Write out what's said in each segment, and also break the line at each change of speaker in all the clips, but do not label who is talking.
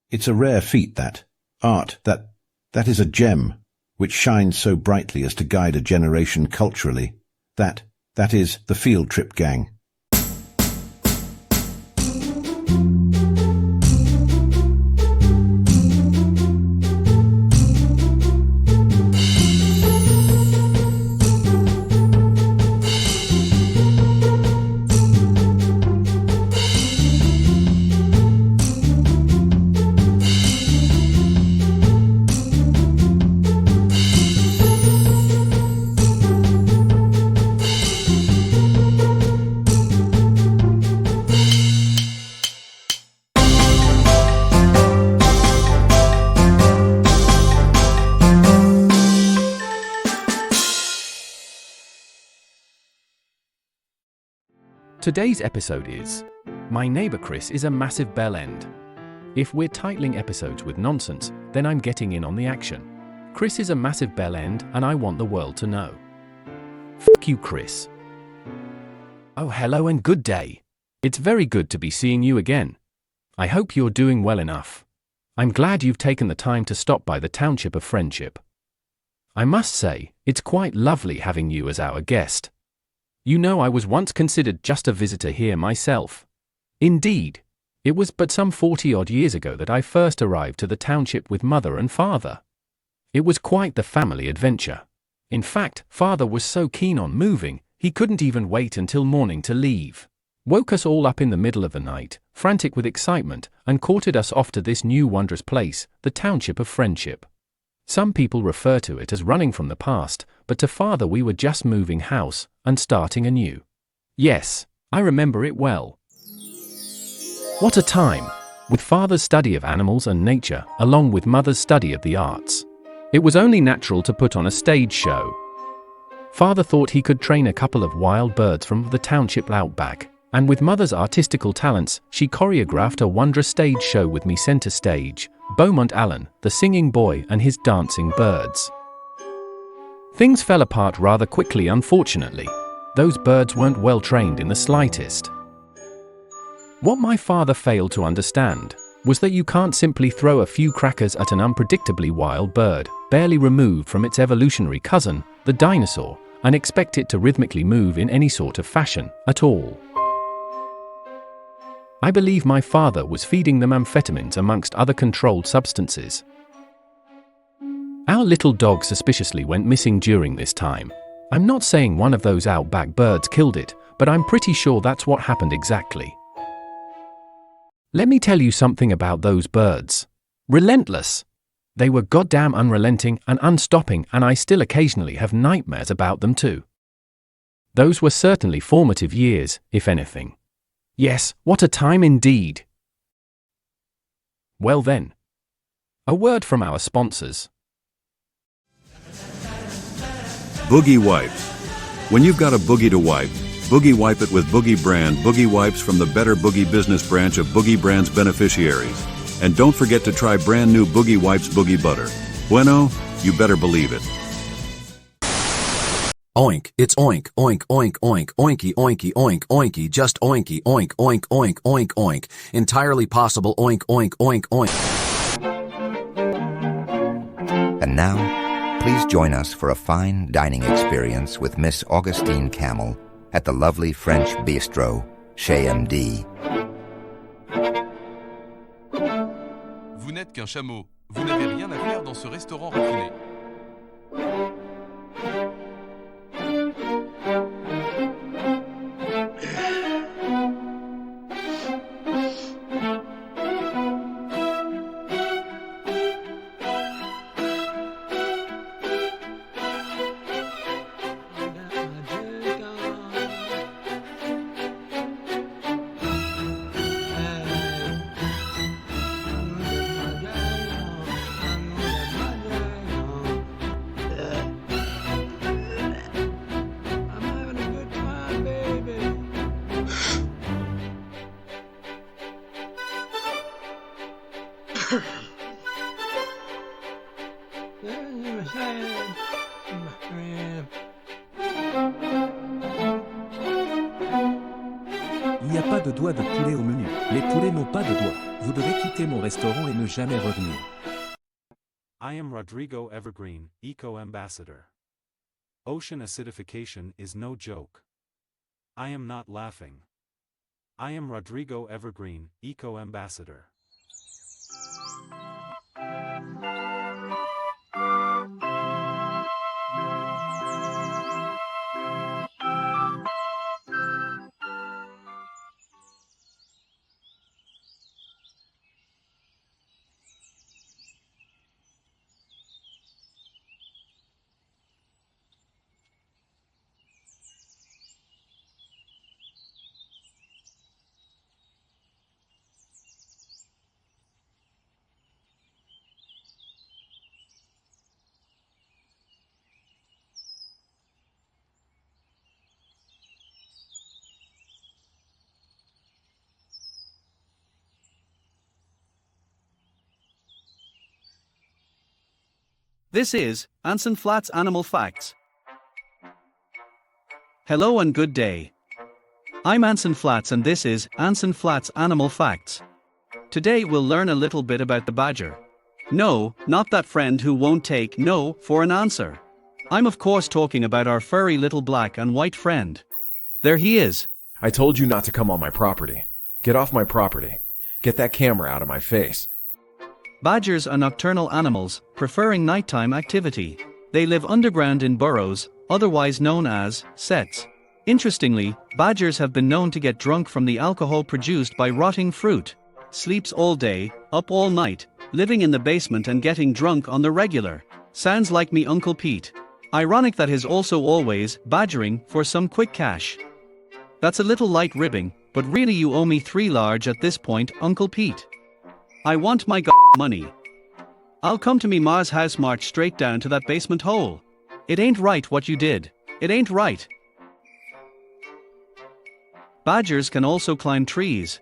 It's a rare feat, that. Art, that is a gem, which shines so brightly as to guide a generation culturally. That is the Field Trip Gang.
Today's episode is, my neighbor Chris is a massive Bellend. If we're titling episodes with nonsense, then I'm getting in on the action. Chris is a massive Bellend and I want the world to know. Fuck you, Chris. Oh, hello and good day. It's very good to be seeing you again. I hope you're doing well enough. I'm glad you've taken the time to stop by the Township of Friendship. I must say, it's quite lovely having you as our guest. You know, I was once considered just a visitor here myself. Indeed, it was but some 40-odd years ago that I first arrived to the township with mother and father. It was quite the family adventure. In fact, father was so keen on moving, he couldn't even wait until morning to leave. Woke us all up in the middle of the night, frantic with excitement, and courted us off to this new wondrous place, the Township of Friendship. Some people refer to it as running from the past, but to father we were just moving house and starting anew. Yes, I remember it well. What a time, with father's study of animals and nature, along with mother's study of the arts. It was only natural to put on a stage show. Father thought he could train a couple of wild birds from the township outback, and with mother's artistical talents, she choreographed a wondrous stage show with me center stage, Beaumont Allen, the singing boy and his dancing birds. Things fell apart rather quickly, unfortunately. Those birds weren't well trained in the slightest. What my father failed to understand was that you can't simply throw a few crackers at an unpredictably wild bird, barely removed from its evolutionary cousin, the dinosaur, and expect it to rhythmically move in any sort of fashion at all. I believe my father was feeding them amphetamines amongst other controlled substances. Our little dog suspiciously went missing during this time. I'm not saying one of those outback birds killed it, but I'm pretty sure that's what happened exactly. Let me tell you something about those birds. Relentless. They were goddamn unrelenting and unstopping, and I still occasionally have nightmares about them too. Those were certainly formative years, if anything. Yes, what a time indeed. Well then, a word from our sponsors.
Boogie Wipes. When you've got a boogie to wipe, Boogie wipe it with Boogie brand Boogie Wipes from the Better Boogie business branch of Boogie brand's beneficiaries. And don't forget to try brand new Boogie Wipes Boogie Butter. Bueno, you better believe it.
Oink, it's oink, oink, oink, oink, oinky, oinky, oink, oinky, just oinky, oink, oink, oink, oink, oink. Entirely possible oink, oink, oink, oink.
And now, please join us for a fine dining experience with Miss Augustine Camel at the lovely French bistro, Chez MD.
Vous n'êtes qu'un chameau. Vous n'avez rien à faire dans ce restaurant raffiné.
de doigts de poulet au menu. Les poulets n'ont pas de doigts. Vous devez quitter mon restaurant et ne jamais revenir.
I am Rodrigo Evergreen, Eco-Ambassador. Ocean acidification is no joke. I am not laughing. I am Rodrigo Evergreen, Eco-Ambassador.
This is Anson Flat's Animal Facts. Hello and good day. I'm Anson Flats and this is Anson Flat's Animal Facts. Today we'll learn a little bit about the badger. No, not that friend who won't take no for an answer. I'm of course talking about our furry little black and white friend. There he is.
I told you not to come on my property. Get off my property. Get that camera out of my face.
Badgers are nocturnal animals, preferring nighttime activity. They live underground in burrows, otherwise known as sets. Interestingly, badgers have been known to get drunk from the alcohol produced by rotting fruit. Sleeps all day, up all night, living in the basement and getting drunk on the regular. Sounds like me Uncle Pete. Ironic that he's also always badgering for some quick cash. That's a little light ribbing, but really you owe me 3 large at this point, Uncle Pete. I want my money. I'll come to me Ma's house, march straight down to that basement hole. It ain't right what you did. It ain't right. Badgers can also climb trees.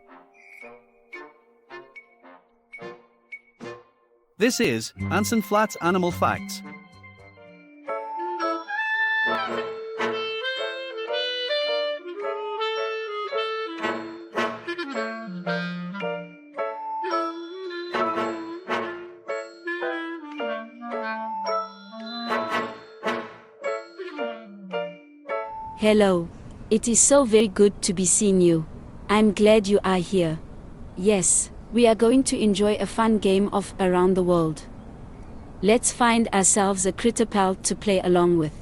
This is Anson Flat's Animal Facts.
Hello. It is so very good to be seeing you. I'm glad you are here. Yes, we are going to enjoy a fun game of Around the World. Let's find ourselves a critter pal to play along with.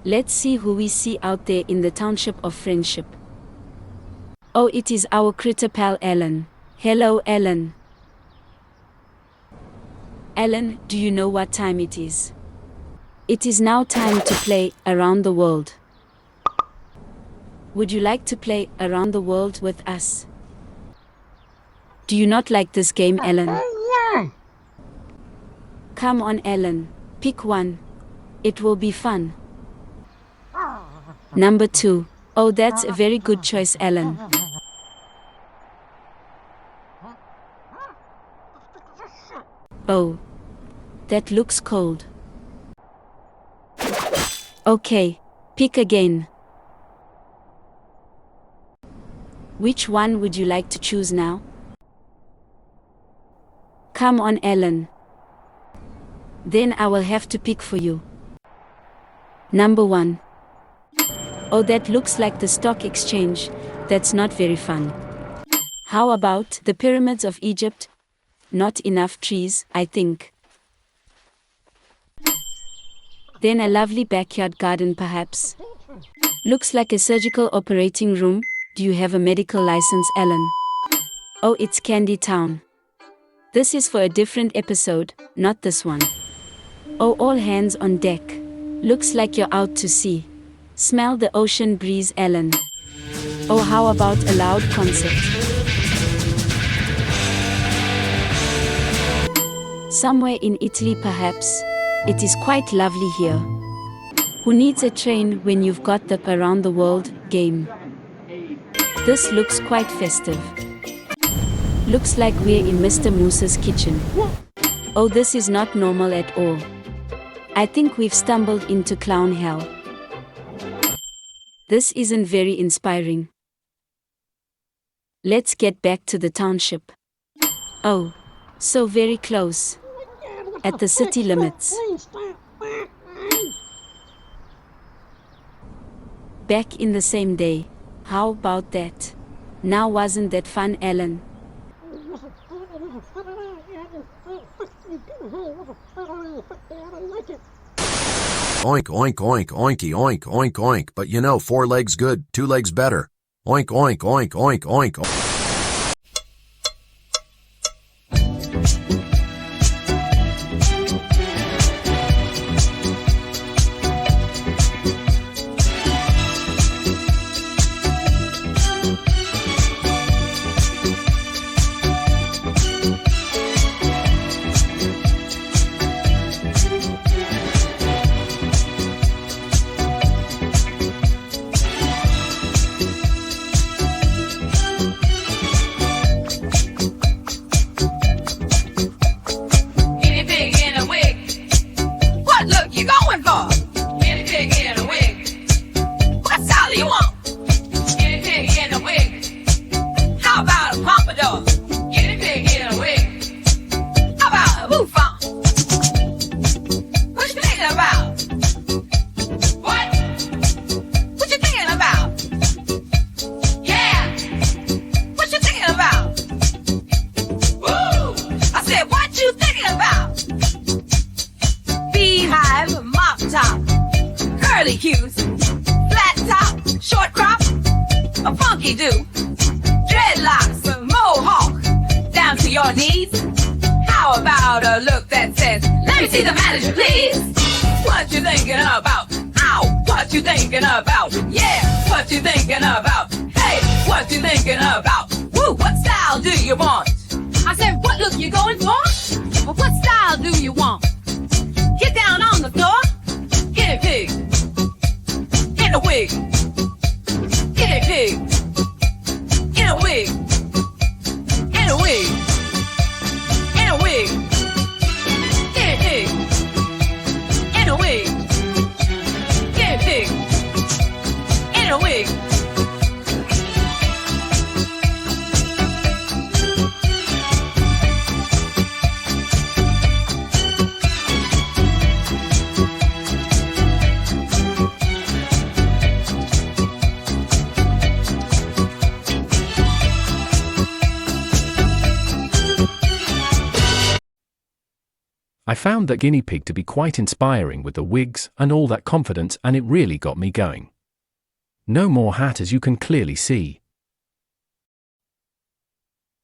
Let's see who we see out there in the Township of Friendship. Oh, it is our critter pal Ellen. Hello, Ellen. Ellen, do you know what time it is? It is now time to play Around the World. Would you like to play Around the World with us? Do you not like this game, Ellen? Come on, Ellen. Pick one. It will be fun. Number 2. Oh, that's a very good choice, Ellen. Oh. That looks cold. Okay. Pick again. Which one would you like to choose now? Come on, Ellen. Then I will have to pick for you. Number 1. Oh, that looks like the stock exchange. That's not very fun. How about the pyramids of Egypt? Not enough trees, I think. Then a lovely backyard garden, perhaps. Looks like a surgical operating room. Do you have a medical license, Ellen? Oh, it's Candy Town. This is for a different episode, not this one. Oh, all hands on deck. Looks like you're out to sea. Smell the ocean breeze, Ellen. Oh, how about a loud concert? Somewhere in Italy, perhaps. It is quite lovely here. Who needs a train when you've got the Around the World game? This looks quite festive. Looks like we're in Mr. Moose's kitchen. Oh, this is not normal at all. I think we've stumbled into clown hell. This isn't very inspiring. Let's get back to the township. Oh, so very close. At the city limits. Back in the same day. How about that? Now wasn't that fun, Ellen?
Oink, oink, oink, oinky, oink, oink, oink. But you know, 4 legs good, 2 legs better. Oink, oink, oink, oink, oink, oink.
I found that guinea pig to be quite inspiring with the wigs and all that confidence, and it really got me going. No more hat, as you can clearly see.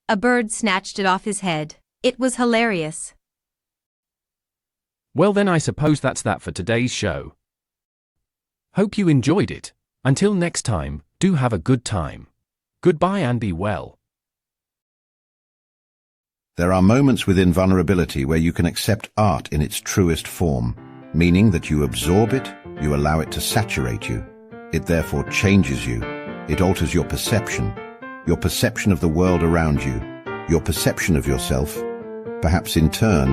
A bird snatched it off his head. It was hilarious.
Well then, I suppose that's that for today's show. Hope you enjoyed it. Until next time, do have a good time. Goodbye and be well.
There are moments within vulnerability where you can accept art in its truest form, meaning that you absorb it, you allow it to saturate you. It therefore changes you. It alters your perception of the world around you, your perception of yourself. Perhaps in turn,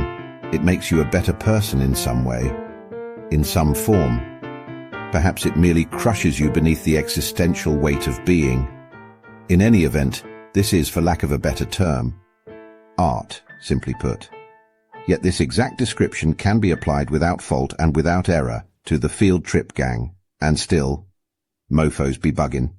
it makes you a better person in some way, in some form. Perhaps it merely crushes you beneath the existential weight of being. In any event, this is, for lack of a better term, art, simply put. Yet this exact description can be applied without fault and without error to the field trip gang, and still, mofos be buggin'.